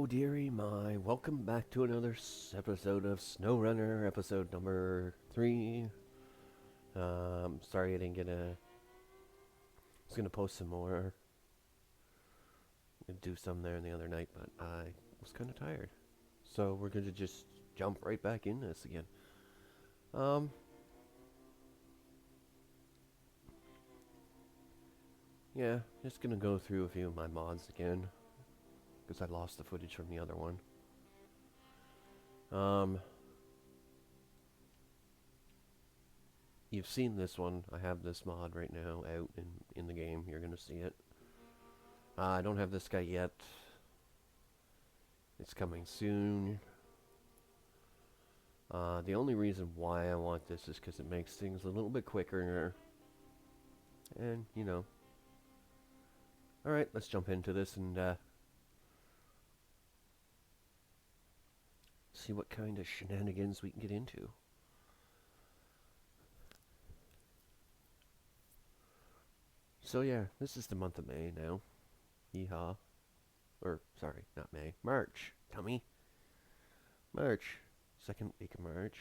dearie my, welcome back to another episode of SnowRunner, episode number 3. Sorry I didn't get a... I was gonna post some more. Do some there the other night, but I was kind of tired. So we're gonna just jump right back in this again. Um, yeah, just gonna go through a few of my mods again, because I lost the footage from the other one. You've seen this one. I have this mod right now out in the game. You're gonna see it. I don't have this guy yet. It's coming soon. The only reason why I want this is because it makes things a little bit quicker. And, you know. Alright, let's jump into this and see what kind of shenanigans we can get into. So yeah, this is the month of May now. Yeehaw. Or, sorry, not May. March. Tummy. March. Second week of March.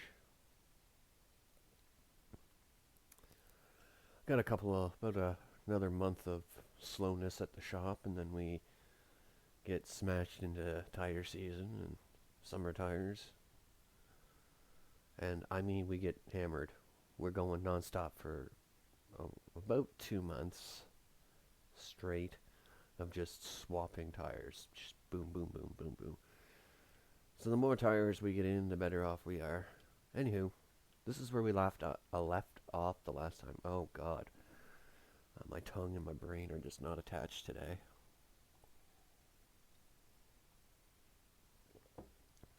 Got a couple of, about another month of slowness at the shop, and then we get smashed into tire season and summer tires. And I mean, we get hammered. We're going nonstop for about 2 months straight of just swapping tires. Just boom, boom, boom, boom, boom. So the more tires we get in, the better off we are. Anywho, this is where we left off the last time. Oh god. My tongue and my brain are just not attached today.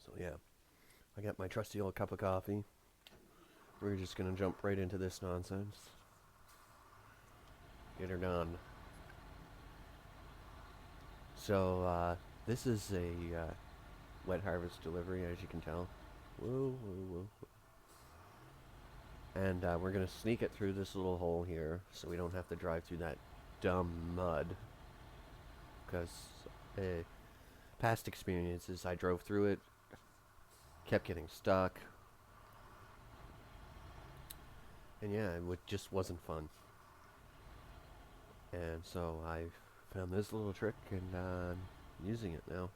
So yeah, I got my trusty old cup of coffee. We're just gonna jump right into this nonsense. Get her done. So, this is a wet harvest delivery, as you can tell. Whoa, whoa, whoa, whoa. And we're going to sneak it through this little hole here, so we don't have to drive through that dumb mud. Because past experiences, I drove through it, kept getting stuck. And yeah, it just wasn't fun. And so I found this little trick, and I'm using it now.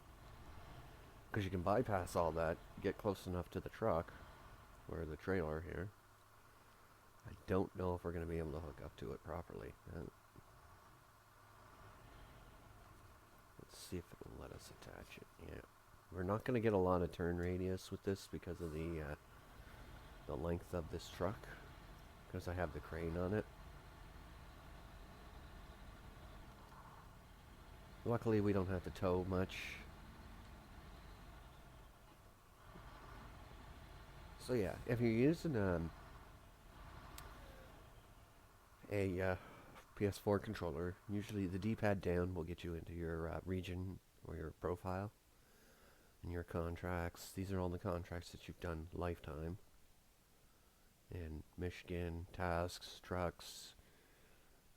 Because you can bypass all that, get close enough to the truck, or the trailer here. I don't know if we're going to be able to hook up to it properly. Let's see if it will let us attach it. Yeah, we're not going to get a lot of turn radius with this because of the length of this truck, because I have the crane on it. Luckily, we don't have to tow much. So yeah, if you're using a PS4 controller, usually the D-pad down will get you into your region or your profile and your contracts. These are all the contracts that you've done lifetime in Michigan, tasks, trucks,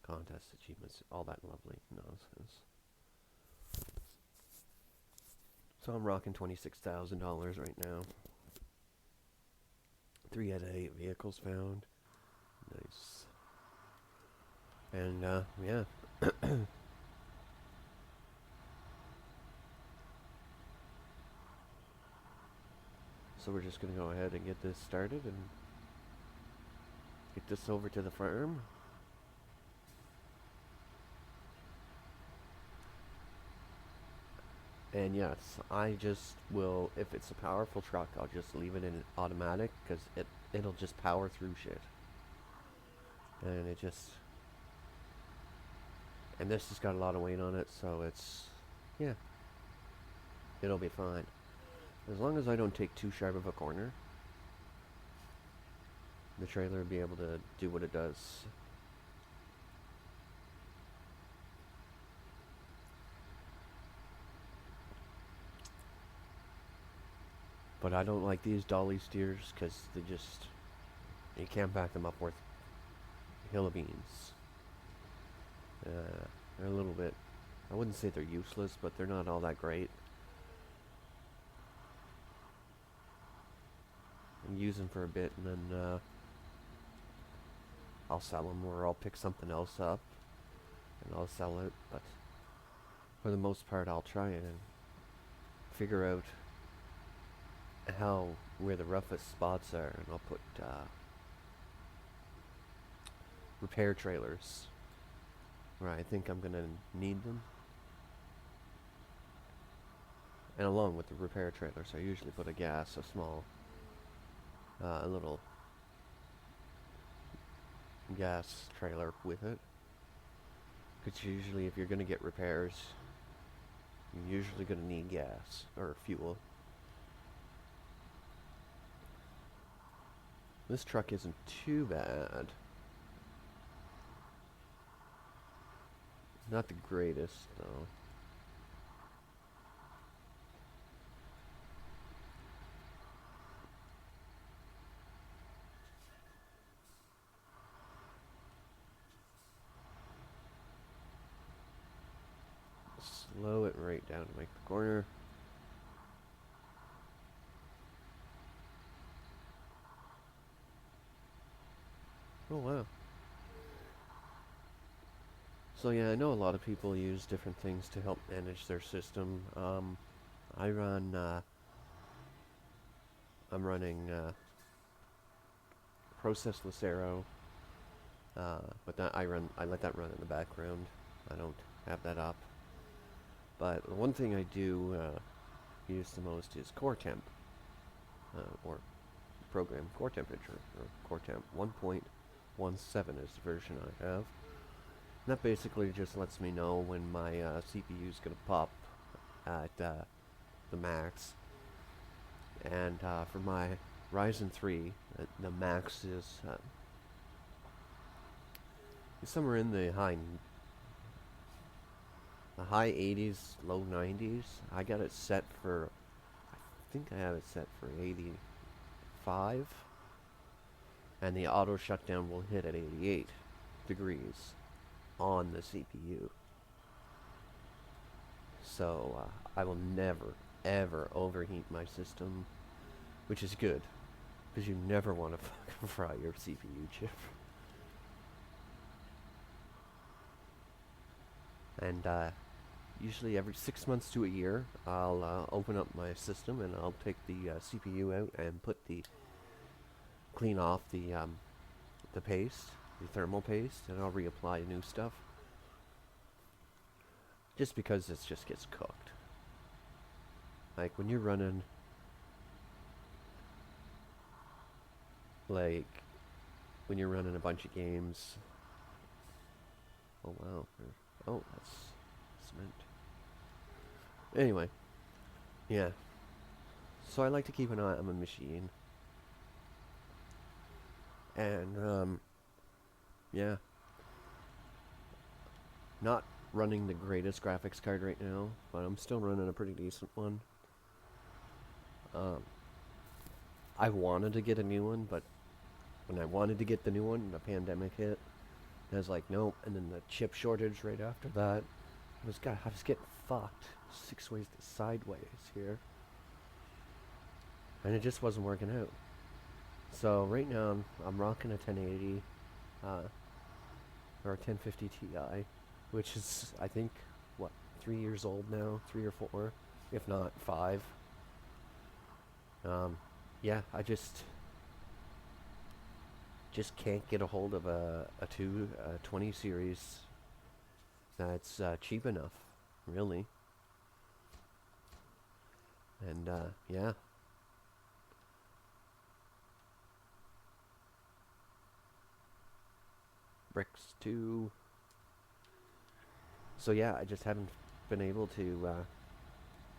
contests, achievements, all that lovely nonsense. So I'm rocking $26,000 right now. 3 out of 8 vehicles found. Nice. And, yeah. So we're just going to go ahead and get this started and get this over to the farm. And yes, I just will, if it's a powerful truck, I'll just leave it in automatic, because it'll just power through shit. And it just... And this has got a lot of weight on it, so it's... Yeah. It'll be fine. As long as I don't take too sharp of a corner, the trailer will be able to do what it does. But I don't like these dolly steers, because they just... You can't back them up worth a hill of beans. They're a little bit... I wouldn't say they're useless, but they're not all that great. and use them for a bit, and then I'll sell them, or I'll pick something else up and I'll sell it. But for the most part, I'll try and figure out where the roughest spots are, and I'll put repair trailers where I think I'm gonna need them. And along with the repair trailers, I usually put a little gas trailer with it. Because usually if you're gonna get repairs, you're usually gonna need gas or fuel. This truck isn't too bad. Not the greatest, though. Slow it right down to make the corner. Oh, wow. So yeah, I know a lot of people use different things to help manage their system. I run, I'm running Process Lucero, but I let that run in the background. I don't have that up. But the one thing I do use the most is Core Temp, or program core temperature, or Core Temp 1.17 is the version I have. And that basically just lets me know when my CPU is going to pop at the max. And for my Ryzen 3, the max is somewhere in the high 80s, low 90s. I got it set for, I think I have it set for 85. And the auto shutdown will hit at 88 degrees on the CPU. So I will never, ever overheat my system, which is good, because you never want to fucking fry your CPU chip. And usually every 6 months to a year, I'll open up my system and I'll take the CPU out and clean off the paste, the thermal paste, and I'll reapply new stuff. Just because it just gets cooked. Like when you're running, a bunch of games. Oh wow. Oh, that's cement. Anyway, yeah. So I like to keep an eye on my machine. And, yeah. Not running the greatest graphics card right now, but I'm still running a pretty decent one. I wanted to get a new one, but when I wanted to get the new one, the pandemic hit. And I was like, nope. And then the chip shortage right after that. I was getting fucked 6 ways to sideways here. And it just wasn't working out. So right now I'm rocking a 1080 or a 1050 Ti, which is I think 3 years old now, 3 or 4, if not 5. Yeah, I just can't get a hold of a 20 series that's cheap enough, really. And yeah. Bricks too. So yeah, I just haven't been able to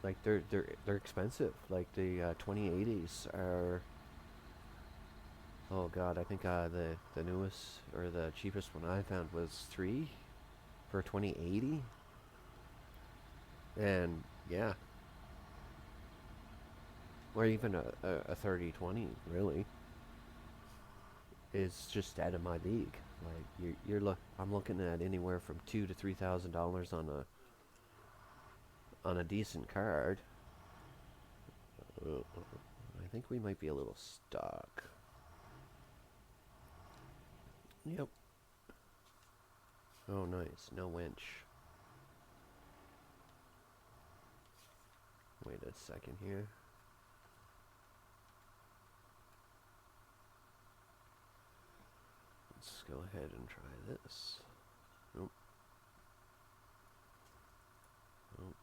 like they're expensive. Like the 2080s are, oh god, I think the newest or the cheapest one I found was 3 for 2080. And yeah. Or even a 3020 really is just out of my league. Like I'm looking at anywhere from $2,000 to $3,000 on a decent card. I think we might be a little stuck. Yep. Oh, nice. No winch. Wait a second here. Let's go ahead and try this. Nope. Nope.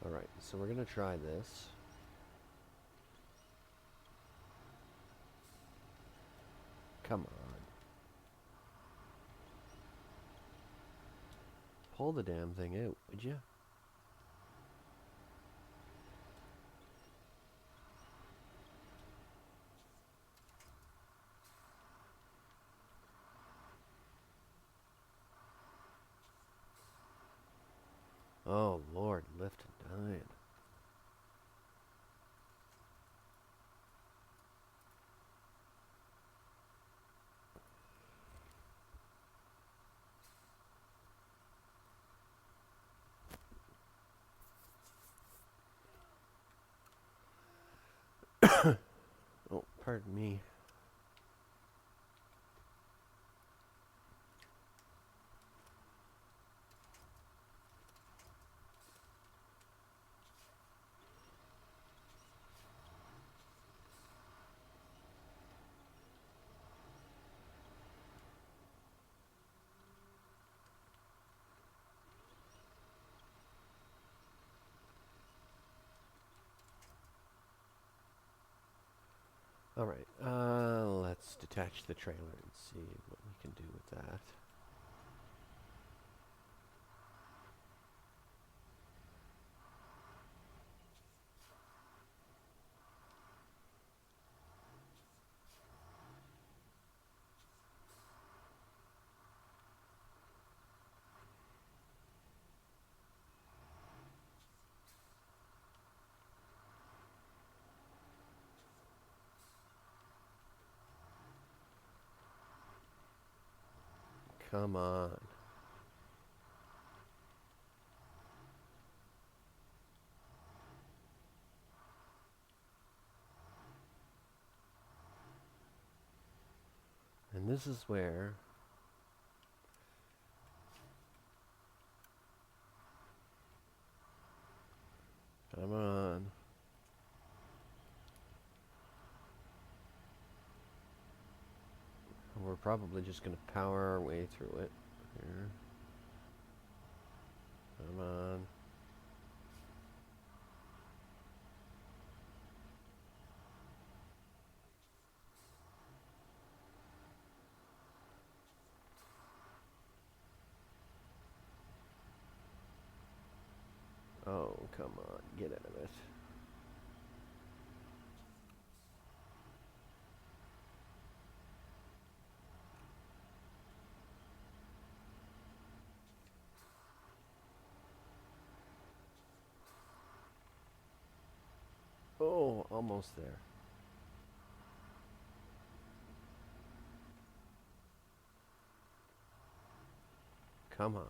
Alright, so we're gonna try this. Come on. Pull the damn thing out, would you? Oh, Lord, lift and dine. Oh, pardon me. Alright, let's detach the trailer and see what we can do with that. Come on. And this is where come on. We're probably just going to power our way through it. Here. Come on. Oh, come on. Get out of it. Oh, almost there. Come on.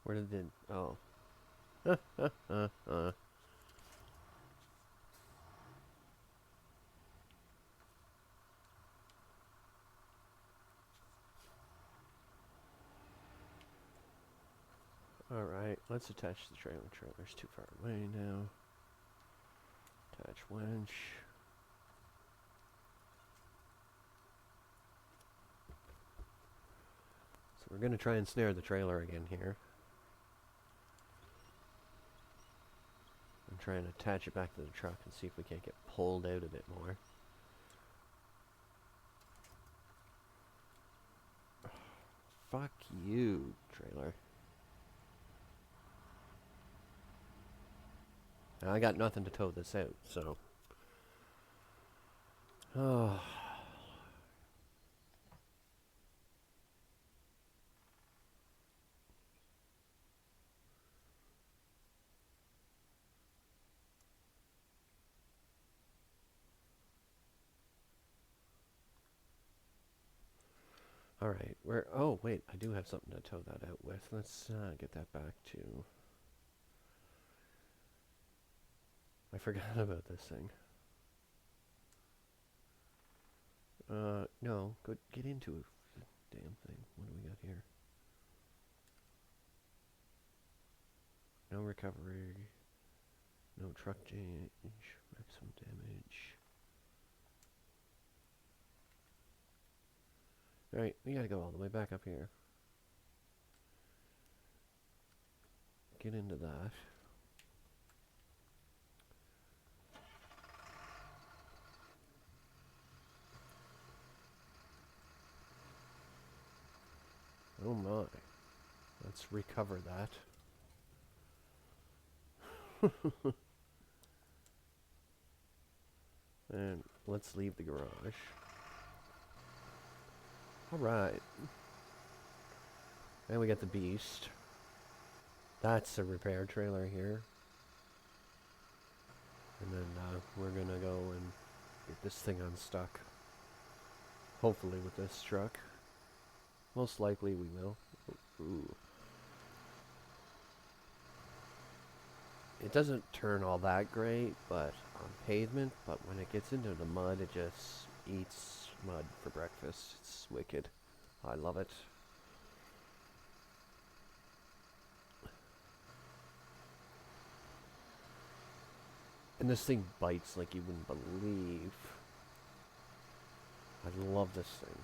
Where did it? Oh. Alright, let's attach the trailer. Trailer's too far away now. Attach winch. So we're going to try and snare the trailer again here. I'm trying to attach it back to the truck and see if we can't get pulled out a bit more. Fuck you, trailer. And I got nothing to tow this out, so. Oh. Alright, where... Oh, wait, I do have something to tow that out with. Let's get that back to... I forgot about this thing. No, go get into the damn thing. What do we got here? No recovery. No truck change. Maximum damage. Alright, we gotta go all the way back up here. Get into that. Oh my. Let's recover that. And let's leave the garage. Alright. And we got the beast. That's a repair trailer here. And then we're gonna go and get this thing unstuck. Hopefully with this truck. Most likely we will. Ooh. It doesn't turn all that great, but on pavement, but when it gets into the mud, it just eats mud for breakfast. It's wicked. I love it. And this thing bites like you wouldn't believe. I love this thing.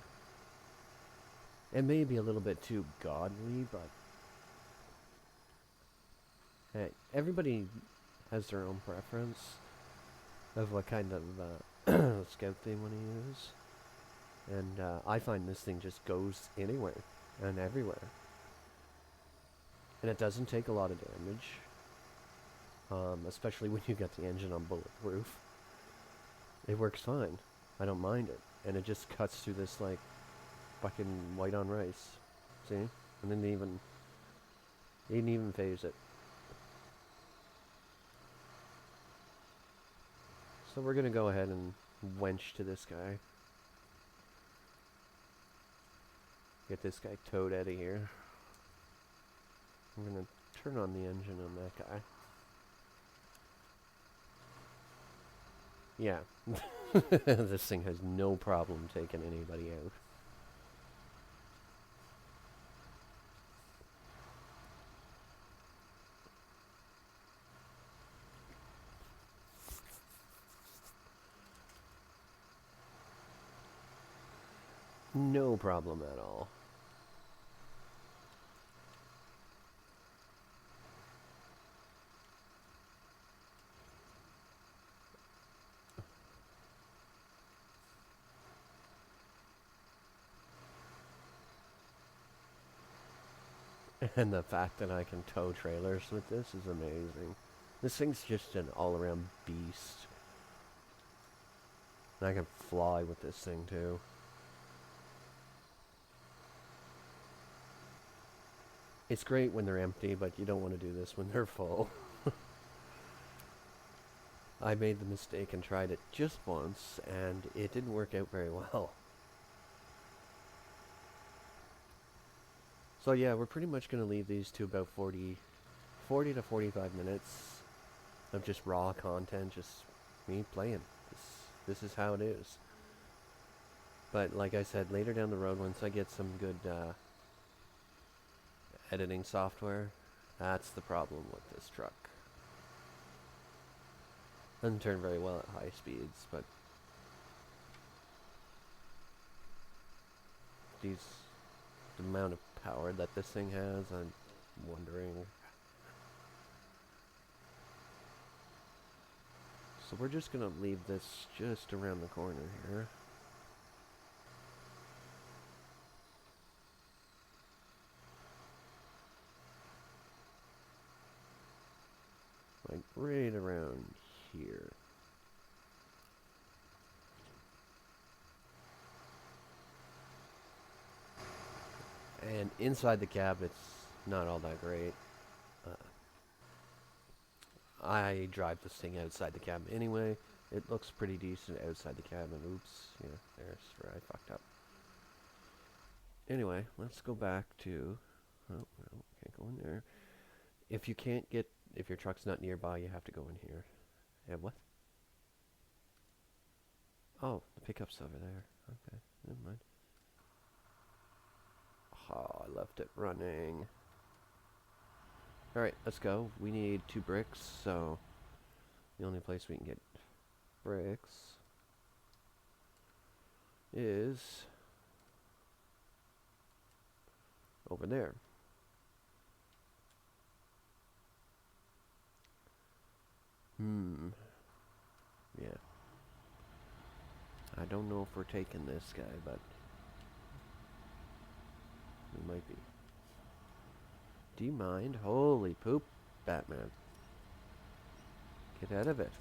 It may be a little bit too godly, but hey, everybody has their own preference of what kind of scout they want to use. And I find this thing just goes anywhere and everywhere. And it doesn't take a lot of damage. Especially when you got the engine on bulletproof. It works fine. I don't mind it. And it just cuts through this like fucking white on rice. See? And then they didn't even phase it. So we're gonna go ahead and wench to this guy. Get this guy towed out of here. I'm gonna turn on the engine on that guy. Yeah. This thing has no problem taking anybody out. No problem at all. And the fact that I can tow trailers with this is amazing. This thing's just an all-around beast. And I can fly with this thing too. It's great when they're empty, but you don't want to do this when they're full. I made the mistake and tried it just once, and it didn't work out very well. So yeah, we're pretty much going to leave these to about 40 to 45 minutes of just raw content, just me playing. This is how it is. But like I said, later down the road, once I get some good editing software, that's the problem with this truck. Doesn't turn very well at high speeds, but the amount of power that this thing has, I'm wondering. So we're just gonna leave this just around the corner here. right around here. And inside the cab, it's not all that great. Uh, I drive this thing outside the cabin anyway. It looks pretty decent outside the cabin. Oops, yeah, there's where I fucked up. Anyway, let's go back to... Oh, no, can't go in there. If you can't get... If your truck's not nearby, you have to go in here. Yeah, what? Oh, the pickup's over there. Okay, never mind. Oh, I left it running. Alright, let's go. We need 2 bricks, so... The only place we can get bricks is over there. Yeah. I don't know if we're taking this guy, but we might be. Do you mind? Holy poop, Batman. Get out of it.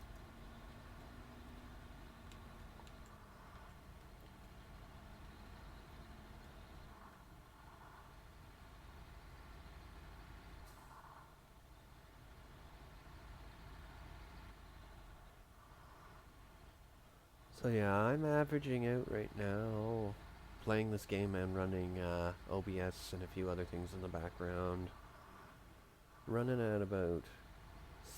So yeah, I'm averaging out right now, playing this game and running OBS and a few other things in the background. Running at about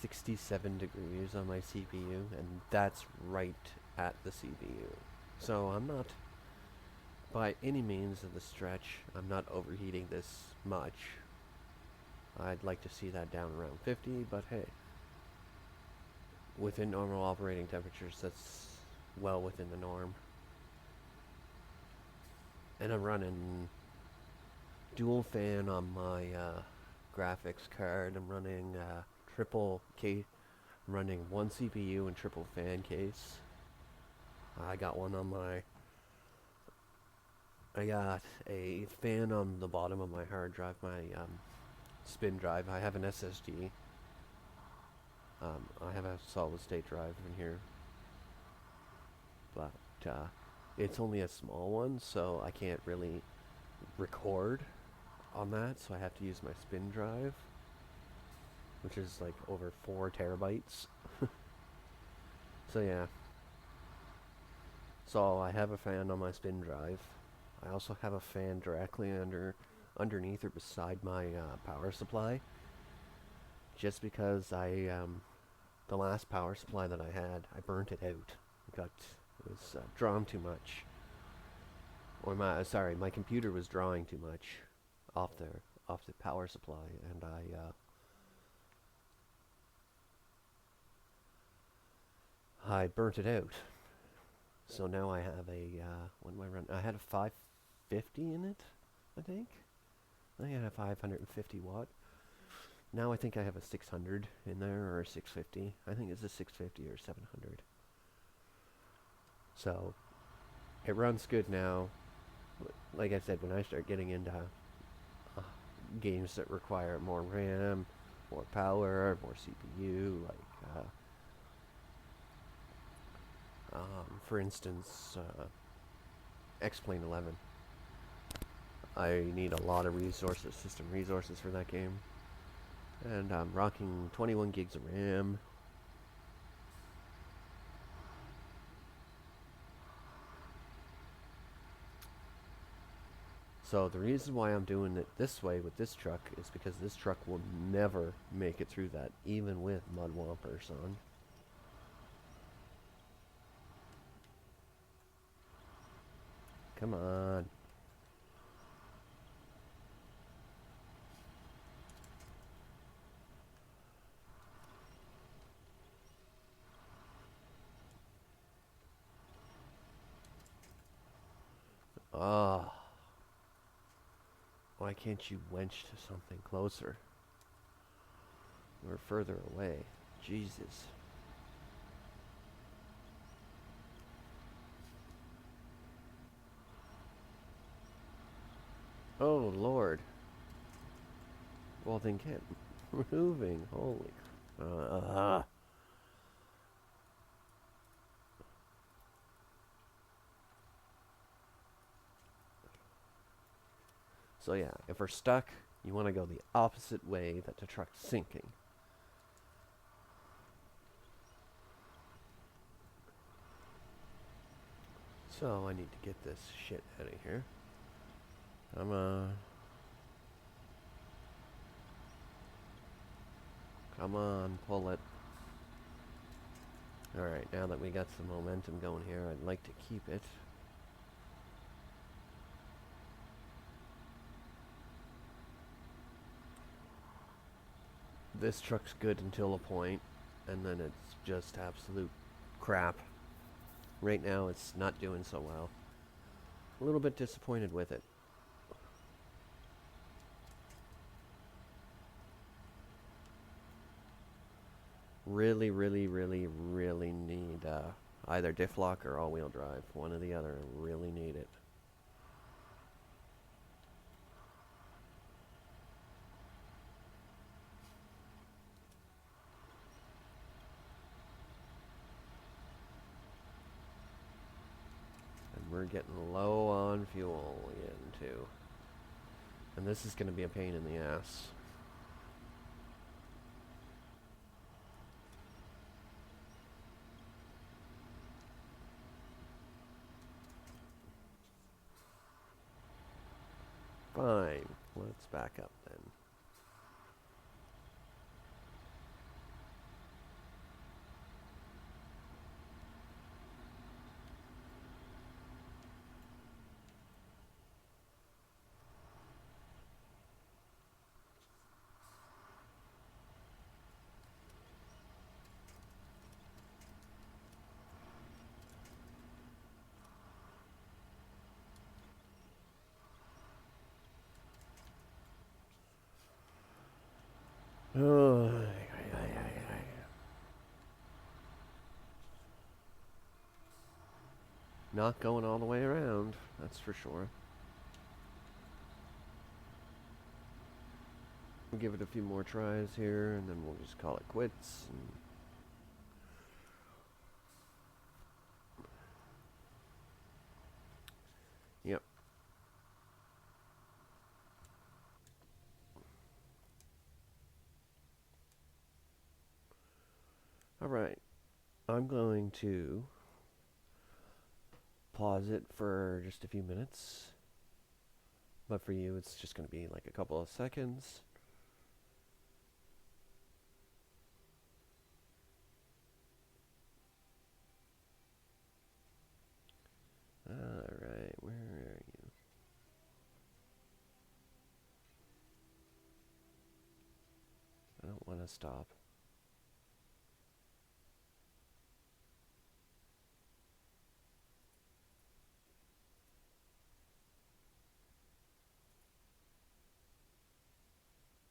67 degrees on my CPU, and that's right at the CPU. So I'm not, by any means of the stretch, I'm not overheating this much. I'd like to see that down around 50, but hey, within normal operating temperatures, that's well within the norm. And I'm running dual fan on my graphics card. I'm running triple K, running 1 CPU and triple fan case. I got one on my... I got a fan on the bottom of my hard drive, my spin drive. I have an SSD. I have a solid state drive in here, but it's only a small one, so I can't really record on that, so I have to use my spin drive, which is like over 4 terabytes. So yeah. So I have a fan on my spin drive. I also have a fan directly underneath or beside my power supply, just because the last power supply that I had, I burnt it out. It was drawn too much. Or my computer was drawing too much off the power supply, and I burnt it out. So now I have a what do I run? I had a 550 in it, I think. I had a 550 watt. Now I think I have a 600 in there, or a 650. I think it's a 650 or 700. So it runs good now. Like I said, when I start getting into games that require more RAM, more power, more CPU, like for instance, X-Plane 11. I need a lot of resources, system resources for that game. And I'm rocking 21 gigs of RAM. So the reason why I'm doing it this way with this truck is because this truck will never make it through that, even with mud wompers on. Come on. Ah. Why can't you wench to something closer? We're further away. Jesus. Oh, Lord. Well, then get moving. Holy. Uh, so yeah, if we're stuck, you want to go the opposite way that the truck's sinking. So I need to get this shit out of here. Come on, pull it. Alright, now that we got some momentum going here, I'd like to keep it. This truck's good until a point, and then it's just absolute crap. Right now, it's not doing so well. A little bit disappointed with it. Really, really, really, really need either diff lock or all-wheel drive. One or the other. Really need it. And we're getting low on fuel again, too. And this is going to be a pain in the ass. Fine. Let's back up then. Oh, not going all the way around, that's for sure. We'll give it a few more tries here, and then we'll just call it quits. Yep. Alright. I'm going to pause it for just a few minutes. But for you, it's just going to be like a couple of seconds. Alright, where are you? I don't want to stop.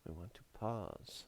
I want to pause.